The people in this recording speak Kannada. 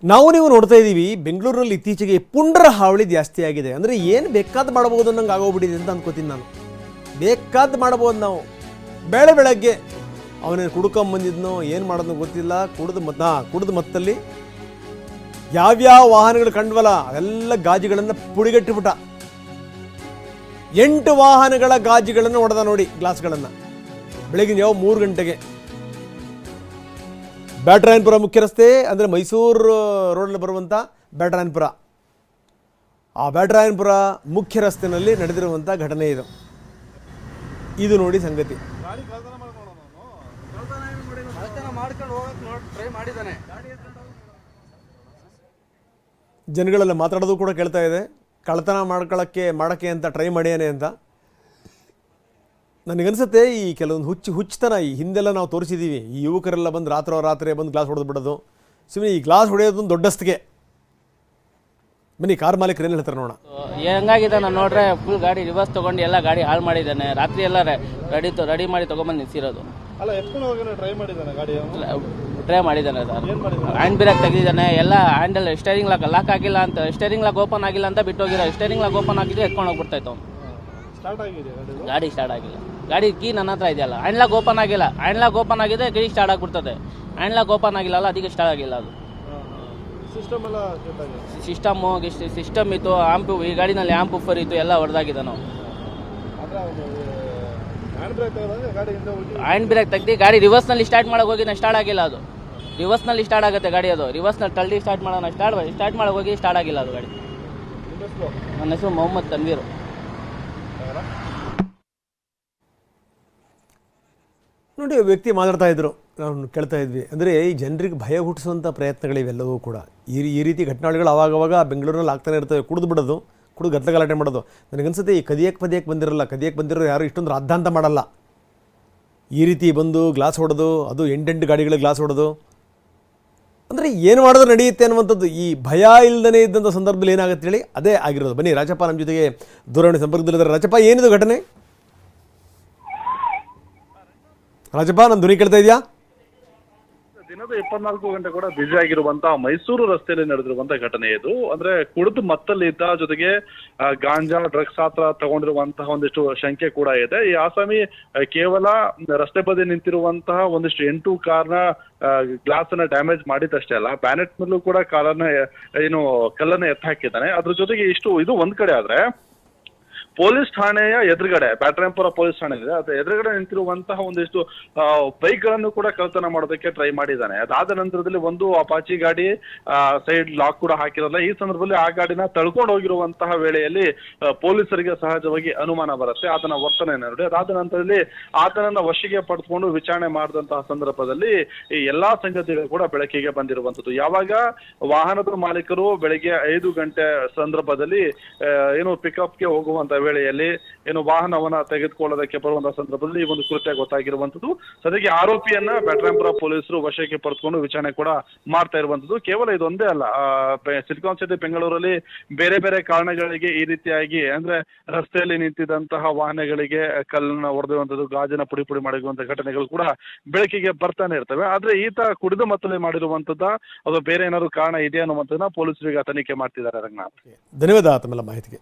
ನಾವು ನೀವು ನೋಡ್ತಾ ಇದ್ದೀವಿ ಬೆಂಗಳೂರಲ್ಲಿ ಇತ್ತೀಚೆಗೆ ಪುಂಡ್ರ ಹಾವಳಿ ಜಾಸ್ತಿ ಆಗಿದೆ. ಅಂದರೆ ಏನು ಬೇಕಾದ ಮಾಡಬಹುದು ಅನ್ನೋಂಗೆ ಆಗೋಗ್ಬಿಟ್ಟಿದೆ ಅಂತ ಅನ್ಕೋತೀನಿ ನಾನು. ಬೇಕಾದ ಮಾಡ್ಬೋದು ನಾವು. ಬೆಳಗ್ಗೆ ಅವನೇನು ಕುಡ್ಕೊಂಬಂದಿದ್ನೋ ಏನು ಮಾಡೋದನ್ನು ಗೊತ್ತಿಲ್ಲ. ಕುಡಿದು ಮತ್ತಲ್ಲಿ ಯಾವ್ಯಾವ ವಾಹನಗಳು ಕಂಡ್ವಲ್ಲ ಅದೆಲ್ಲ ಗಾಜುಗಳನ್ನು ಪುಡಿಗಟ್ಟಿಬಿಟ್ಟ. 8 ವಾಹನಗಳ ಗಾಜುಗಳನ್ನು ಹೊಡೆದ ನೋಡಿ, ಗ್ಲಾಸ್ಗಳನ್ನು. ಬೆಳಗಿನ ಯಾವ 3 ಗಂಟೆಗೆ ಬ್ಯಾಟರಾಯನಪುರ ಮುಖ್ಯ ರಸ್ತೆ, ಅಂದರೆ ಮೈಸೂರು ರೋಡಲ್ಲಿ ಬರುವಂಥ ಬ್ಯಾಟರಾಯನಪುರ, ಆ ಬ್ಯಾಟರಾಯನಪುರ ಮುಖ್ಯ ರಸ್ತೆಯಲ್ಲಿ ನಡೆದಿರುವಂಥ ಘಟನೆ ಇದು. ಇದು ನೋಡಿ ಸಂಗತಿ. ಜನಗಳೆಲ್ಲ ಮಾತಾಡೋದು ಕೂಡ ಕೇಳ್ತಾ ಇದೆ. ಕಳ್ಳತನ ಮಾಡೋಕ್ಕೆ ಅಂತ ಟ್ರೈ ಮಾಡ್ಯಾನೆ ಅಂತ. ನನಗನ್ಸುತ್ತೆ ಈ ಕೆಲವೊಂದು ಹುಚ್ಚುತನ ಈ ಹಿಂದೆಲ್ಲ ನಾವು ತೋರಿಸಿದ್ದೀವಿ. ಈ ಯುವಕರೆಲ್ಲ ಬಂದು ರಾತ್ರಿ ಬಂದು ಗ್ಲಾಸ್ ಹೊಡೆದು ಬಿಡೋದು. ಸುಮ್ಮನೆ ಈ ಗ್ಲಾಸ್ ಹೊಡೆಯೋದೊಂದು ದೊಡ್ಡಸ್ತಿಗೆ. ಬನ್ನಿ ಕಾರ್ ಮಾಲೀಕರು ಏನು ಹೇಳ್ತಾರೆ ನೋಡೋಣ. ಹೆಂಗಾಗಿದೆ ನಾನು ನೋಡ್ರೆ ಫುಲ್ ಗಾಡಿ ರಿವರ್ಸ್ ತೊಗೊಂಡು ಎಲ್ಲ ಗಾಡಿ ಹಾಳು ಮಾಡಿದ್ದಾನೆ. ರಾತ್ರಿ ಎಲ್ಲ ರೆಡಿ ಮಾಡಿ ತೊಗೊಂಬಂದು ನಿಲ್ಸಿರೋದು. ಟ್ರೈ ಮಾಡಿದ್ದಾನೆ ಸರ್. ಹ್ಯಾಂಡ್ ಬ್ರೇಕ್ ತೆಗೆದಿದ್ದಾನೆ. ಎಲ್ಲ ಹ್ಯಾಂಡಲ್ ಸ್ಟೇರಿಂಗ್ ಲಾಕ್ ಆಗಿಲ್ಲ ಅಂತ, ಸ್ಟೇರಿಂಗ್ ಲಾಕ್ ಓಪನ್ ಆಗಿಲ್ಲ ಅಂತ ಬಿಟ್ಟೋಗಿರೋ. ಸ್ಟೇರಿಂಗ್ ಲಾಕ್ ಓಪನ್ ಆಗಿದ್ದು ಎತ್ಕೊಂಡು ಹೋಗ್ಬಿಡ್ತಾ ಇತ್ತು. ಗಾಡಿ ಸ್ಟಾರ್ಟ್ ಆಗಿಲ್ಲ. ಗಾಡಿ ಕೀ ನನ್ನ ಹತ್ರ ಇದೆಯಲ್ಲ. ಹ್ಯಾಂಡ್ ಲಾಕ್ ಓಪನ್ ಆಗಿಲ್ಲ. ಹ್ಯಾಂಡ್ ಲಾಕ್ ಓಪನ್ ಆಗಿದೆ, ಗಾಡಿ ಸ್ಟಾರ್ಟ್ ಆಗ್ಬಿಡ್ತದೆ. ಹ್ಯಾಂಡ್ ಲಾಕ್ ಓಪನ್ ಆಗಿಲ್ಲ, ಅದಕ್ಕೆ ಸ್ಟಾರ್ಟ್ ಆಗಿಲ್ಲ. ಅದು ಸಿಸ್ಟಮ್ ಇತ್ತು, ಆಂಪು, ಈ ಗಾಡಿನಲ್ಲಿ ಆಂಪು ಫರ್ ಇತ್ತು, ಎಲ್ಲ ಹೊಡೆದಾಗಿದೆ. ನಾವು ಹ್ಯಾಂಡ್ ಬ್ರೇಕ್ ತೆಗ್ದು ಗಾಡಿ ರಿವರ್ಸ್ನಲ್ಲಿ ಸ್ಟಾರ್ಟ್ ಮಾಡೋಕೆ ಹೋಗಿ ಸ್ಟಾರ್ಟ್ ಆಗಿಲ್ಲ. ಅದು ರಿವರ್ಸ್ನಲ್ಲಿ ಸ್ಟಾರ್ಟ್ ಆಗುತ್ತೆ ಗಾಡಿ. ಅದು ರಿವರ್ಸ್ನಲ್ಲಿ ತಳ್ಳಿ ಸ್ಟಾರ್ಟ್ ಮಾಡೋಣ, ಸ್ಟಾರ್ಟ್ ಮಾಡೋಕೆ ಹೋಗಿ ಸ್ಟಾರ್ಟ್ ಆಗಿಲ್ಲ ಅದು ಗಾಡಿ. ನನ್ನ ಹೆಸರು ಮೊಹಮ್ಮದ್ ತನ್ವೀರ್. ನೋಡಿ, ವ್ಯಕ್ತಿ ಮಾತಾಡ್ತಾ ಇದ್ರು, ನಾವು ಕೇಳ್ತಾ ಇದ್ವಿ. ಅಂದರೆ ಈ ಜನರಿಗೆ ಭಯ ಹುಟ್ಟಿಸುವಂಥ ಪ್ರಯತ್ನಗಳಿವೆಲ್ಲವೂ ಕೂಡ. ಈ ರೀತಿ ಘಟನೆಗಳು ಆವಾಗವಾಗ ಬೆಂಗಳೂರಲ್ಲಿ ಆಗ್ತಾನೆ ಇರ್ತವೆ. ಕುಡಿದು ಗಲಾಟೆ ಮಾಡೋದು. ನನಗನ್ಸುತ್ತೆ ಈ ಕದಿಯಕ್ಕೆ ಬಂದಿರೋರು ಯಾರು ಇಷ್ಟೊಂದು ರಾದ್ದಾಂತ ಮಾಡಲ್ಲ. ಈ ರೀತಿ ಬಂದು ಗ್ಲಾಸ್ ಹೊಡೆದು, ಅದು 8 ಗಾಡಿಗಳಿಗೆ ಗ್ಲಾಸ್ ಹೊಡೆದು, ಅಂದರೆ ಏನು ಮಾಡಿದ್ರೆ ನಡೆಯುತ್ತೆ ಅನ್ನುವಂಥದ್ದು. ಈ ಭಯ ಇಲ್ಲದೇ ಇದ್ದಂಥ ಸಂದರ್ಭದಲ್ಲಿ ಏನಾಗುತ್ತೆ ಹೇಳಿ, ಅದೇ ಆಗಿರೋದು. ಬನ್ನಿ, ರಾಜಪ್ಪ ನಮ್ಮ ಜೊತೆಗೆ ದೂರವಾಣಿ ಸಂಪರ್ಕದಲ್ಲಿದ್ದಾರೆ. ರಾಜಪ್ಪ, ಏನಿದು ಘಟನೆ? ರಾಜಪ್ಪ, ನನ್ನ ಧ್ವನಿ ಕೇಳ್ತಾ ಇದೆಯಾ? ದಿನದ 24 ಗಂಟೆ ಕೂಡ ಬ್ಯುಸಿ ಆಗಿರುವಂತಹ ಮೈಸೂರು ರಸ್ತೆಯಲ್ಲಿ ನಡೆದಿರುವಂತಹ ಘಟನೆ ಇದು. ಅಂದ್ರೆ ಕುಡಿದು ಮತ್ತಲ್ಲಿದ್ದ, ಜೊತೆಗೆ ಗಾಂಜಾ, ಡ್ರಗ್ಸ್ ಹತ್ರ ತಗೊಂಡಿರುವಂತಹ ಒಂದಿಷ್ಟು ಶಂಕೆ ಕೂಡ ಇದೆ. ಈ ಆಸಾಮಿ ಕೇವಲ ರಸ್ತೆ ಬದಿ ನಿಂತಿರುವಂತಹ ಒಂದಿಷ್ಟು 8 ಕಾರ್ನ ಗ್ಲಾಸ್ ಅನ್ನ ಡ್ಯಾಮೇಜ್ ಮಾಡಿದಷ್ಟೇ ಅಲ್ಲ, ಬ್ಯಾನೆಟ್ ಮೇಲೂ ಕೂಡ ಕಲ್ಲನ್ನ ಎತ್ತ ಹಾಕಿದ್ದಾನೆ. ಅದ್ರ ಜೊತೆಗೆ ಇದು ಒಂದ್ ಕಡೆ ಆದ್ರೆ, ಪೊಲೀಸ್ ಠಾಣೆಯ ಎದುರುಗಡೆ, ಬ್ಯಾಟರಾಯನಪುರ ಪೊಲೀಸ್ ಠಾಣೆ ಇದೆ, ಅದ್ರ ಎದುರುಗಡೆ ನಿಂತಿರುವಂತಹ ಒಂದಿಷ್ಟು ಬೈಕ್ ಗಳನ್ನು ಕೂಡ ಕಳ್ಳತನ ಮಾಡೋದಕ್ಕೆ ಟ್ರೈ ಮಾಡಿದ್ದಾನೆ. ಅದಾದ ನಂತರದಲ್ಲಿ ಒಂದು ಅಪಾಚಿ ಗಾಡಿ ಸೈಡ್ ಲಾಕ್ ಕೂಡ ಹಾಕಿರಲ್ಲ. ಈ ಸಂದರ್ಭದಲ್ಲಿ ಆ ಗಾಡಿನ ತಳ್ಕೊಂಡು ಹೋಗಿರುವಂತಹ ವೇಳೆಯಲ್ಲಿ ಪೊಲೀಸರಿಗೆ ಸಹಜವಾಗಿ ಅನುಮಾನ ಬರುತ್ತೆ ಆತನ ವರ್ತನೆ ನೋಡಿ. ಅದಾದ ನಂತರದಲ್ಲಿ ಆತನನ್ನ ವಶಕ್ಕೆ ಪಡೆದುಕೊಂಡು ವಿಚಾರಣೆ ಮಾಡಿದಂತಹ ಸಂದರ್ಭದಲ್ಲಿ ಈ ಎಲ್ಲಾ ಸಂಗತಿಗಳು ಕೂಡ ಬೆಳಕಿಗೆ ಬಂದಿರುವಂತದ್ದು. ಯಾವಾಗ ವಾಹನದ ಮಾಲೀಕರು ಬೆಳಗ್ಗೆ 5 ಗಂಟೆ ಸಂದರ್ಭದಲ್ಲಿ ಪಿಕಪ್ಗೆ ಹೋಗುವಂತ ವೇಳೆಯಲ್ಲಿ ವಾಹನವನ್ನ ತೆಗೆದುಕೊಳ್ಳೋದಕ್ಕೆ ಬರುವಂತಹ ಸಂದರ್ಭದಲ್ಲಿ ಈ ಒಂದು ಕೃತ್ಯ ಗೊತ್ತಾಗಿರುವಂತದ್ದು. ಸದ್ಯಕ್ಕೆ ಆರೋಪಿಯನ್ನ ಬ್ಯಾಟರಾಯನಪುರ ಪೊಲೀಸರು ವಶಕ್ಕೆ ಪಡೆದುಕೊಂಡು ವಿಚಾರಣೆ ಕೂಡ ಮಾಡ್ತಾ ಇರುವಂತದ್ದು. ಕೇವಲ ಇದೊಂದೇ ಅಲ್ಲ, ಸಿಲಿಕಾನ್ ಸಿಟಿ ಬೆಂಗಳೂರಲ್ಲಿ ಬೇರೆ ಬೇರೆ ಕಾರಣಗಳಿಗೆ ಈ ರೀತಿಯಾಗಿ, ಅಂದ್ರೆ ರಸ್ತೆಯಲ್ಲಿ ನಿಂತಿದ್ದಂತಹ ವಾಹನಗಳಿಗೆ ಕಲ್ಲನ್ನ ಹೊಡೆದಿರುವಂತದ್ದು, ಗಾಜಿನ ಪುಡಿ ಮಾಡಿರುವಂತಹ ಘಟನೆಗಳು ಕೂಡ ಬೆಳಕಿಗೆ ಬರ್ತಾನೆ ಇರ್ತವೆ. ಆದ್ರೆ ಈತ ಕುಡಿದು ಮತ್ತಲ್ಲಿ ಮಾಡಿರುವಂತದ್ದ ಅಥವಾ ಬೇರೆ ಏನಾದ್ರು ಕಾರಣ ಇದೆ ಅನ್ನುವಂಥದ್ದನ್ನ ಪೊಲೀಸರಿಗೆ ತನಿಖೆ ಮಾಡ್ತಿದ್ದಾರೆ. ರಂಗನಾಥ್, ಧನ್ಯವಾದ ತಮ್ಮೆಲ್ಲ ಮಾಹಿತಿಗೆ.